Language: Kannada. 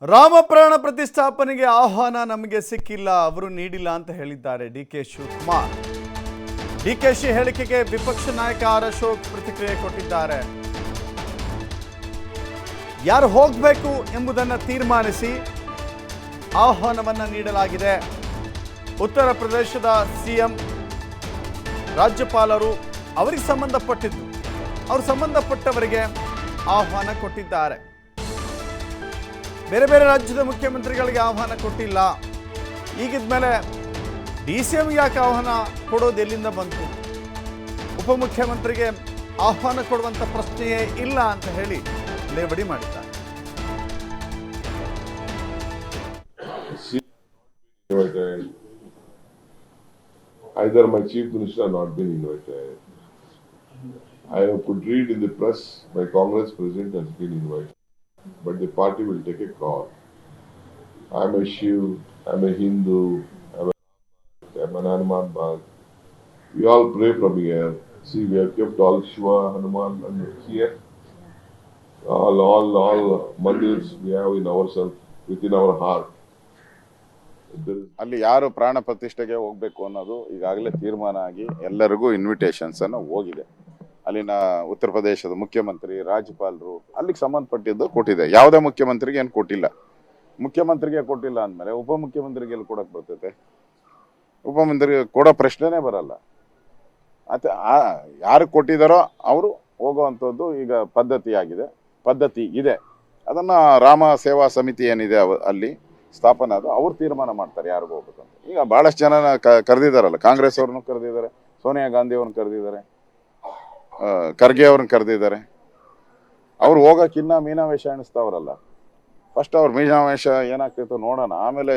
ರಾಮಪ್ರಾಣ ಪ್ರತಿಷ್ಠಾಪನೆಗೆ ಆಹ್ವಾನ ನಮಗೆ ಸಿಕ್ಕಿಲ್ಲ, ಅವರು ನೀಡಿಲ್ಲ ಅಂತ ಹೇಳಿದ್ದಾರೆ ಡಿಕೆ ಶಿವಕುಮಾರ್. ಡಿಕೆಶಿ ಹೇಳಿಕೆಗೆ ವಿಪಕ್ಷ ನಾಯಕ ಆರ್ ಅಶೋಕ್ ಪ್ರತಿಕ್ರಿಯೆ ಕೊಟ್ಟಿದ್ದಾರೆ. ಯಾರು ಹೋಗಬೇಕು ಎಂಬುದನ್ನು ತೀರ್ಮಾನಿಸಿ ಆಹ್ವಾನವನ್ನ ನೀಡಲಾಗಿದೆ. ಉತ್ತರ ಪ್ರದೇಶದ ಸಿಎಂ, ರಾಜ್ಯಪಾಲರು ಅವರಿಗೆ ಸಂಬಂಧಪಟ್ಟಿದ್ದು, ಅವರು ಸಂಬಂಧಪಟ್ಟವರಿಗೆ ಆಹ್ವಾನ ಕೊಟ್ಟಿದ್ದಾರೆ. ಬೇರೆ ಬೇರೆ ರಾಜ್ಯದ ಮುಖ್ಯಮಂತ್ರಿಗಳಿಗೆ ಆಹ್ವಾನ ಕೊಟ್ಟಿಲ್ಲ. ಈಗಿದ್ಮೇಲೆ DCM ಯಾಕೆ ಆಹ್ವಾನ ಕೊಡೋದು ಎಲ್ಲಿಂದ ಬಂತು? ಉಪಮುಖ್ಯಮಂತ್ರಿಗೆ ಆಹ್ವಾನ ಕೊಡುವಂಥ ಪ್ರಶ್ನೆಯೇ ಇಲ್ಲ ಅಂತ ಹೇಳಿ ಲೇವಡಿ ಮಾಡಿದ್ದಾರೆ. Either my chief minister has not been invited. I could read in the press my Congress president has been invited, but the party will take a call. I am a Shiv, I am a Hindu, I am an Hanuman Bhag. We all pray from here. See, we have kept all Shiva, Hanuman, and here all mandirs we have in ourselves, within our heart. ಅಲ್ಲಿ ಯಾರು ಪ್ರಾಣ ಪ್ರತಿಷ್ಠೆಗೆ ಹೋಗ್ಬೇಕು ಅನ್ನೋದು ಈಗಾಗಲೇ ತೀರ್ಮಾನ ಆಗಿ ಎಲ್ಲರಿಗೂ ಇನ್ವಿಟೇಷನ್ಸ್ ಅನ್ನು ಹೋಗಿದೆ. ಅಲ್ಲಿನ ಉತ್ತರ ಪ್ರದೇಶದ ಮುಖ್ಯಮಂತ್ರಿ, ರಾಜ್ಯಪಾಲರು ಅಲ್ಲಿಗೆ ಸಂಬಂಧಪಟ್ಟಿದ್ದು ಕೊಟ್ಟಿದೆ. ಯಾವುದೇ ಮುಖ್ಯಮಂತ್ರಿಗೆ ಏನು ಕೊಟ್ಟಿಲ್ಲ. ಮುಖ್ಯಮಂತ್ರಿಗೆ ಕೊಟ್ಟಿಲ್ಲ ಅಂದಮೇಲೆ ಉಪಮುಖ್ಯಮಂತ್ರಿಗೆ ಎಲ್ಲಿ ಕೊಡಕ್ಕೆ ಬರ್ತೈತೆ? ಉಪಮಂತ್ರಿಗೆ ಕೊಡೋ ಪ್ರಶ್ನೆನೇ ಬರಲ್ಲ. ಮತ್ತೆ ಯಾರು ಕೊಟ್ಟಿದ್ದಾರೋ ಅವರು ಹೋಗುವಂಥದ್ದು ಈಗ ಪದ್ಧತಿ ಇದೆ. ಅದನ್ನ ರಾಮ ಸೇವಾ ಸಮಿತಿ ಏನಿದೆ ಅಲ್ಲಿ ಸ್ಥಾಪನೆ ಅದು ಅವ್ರು ತೀರ್ಮಾನ ಮಾಡ್ತಾರೆ ಯಾರಿಗೂ ಹೋಗ್ಬೇಕಂತ. ಈಗ ಬಹಳಷ್ಟು ಜನ ಕರೆದಿದ್ದಾರಲ್ಲ, ಕಾಂಗ್ರೆಸ್ ಅವ್ರನ್ನು ಕರೆದಿದ್ದಾರೆ, ಸೋನಿಯಾ ಗಾಂಧಿ ಅವ್ರನ್ನ ಕರೆದಿದ್ದಾರೆ, ಖರ್ಗೆ ಅವ್ರನ್ನ ಕರೆದಿದ್ದಾರೆ. ಅವ್ರು ಹೋಗಕ್ಕಿನ್ನ ಮೀನಾವೇಶ ಎಣಿಸ್ತಾವ್ರಲ್ಲ. ಫಸ್ಟ್ ಅವ್ರ ಮೀನಾವೇಶ ಏನಾಗ್ತಿತ್ತು ನೋಡೋಣ, ಆಮೇಲೆ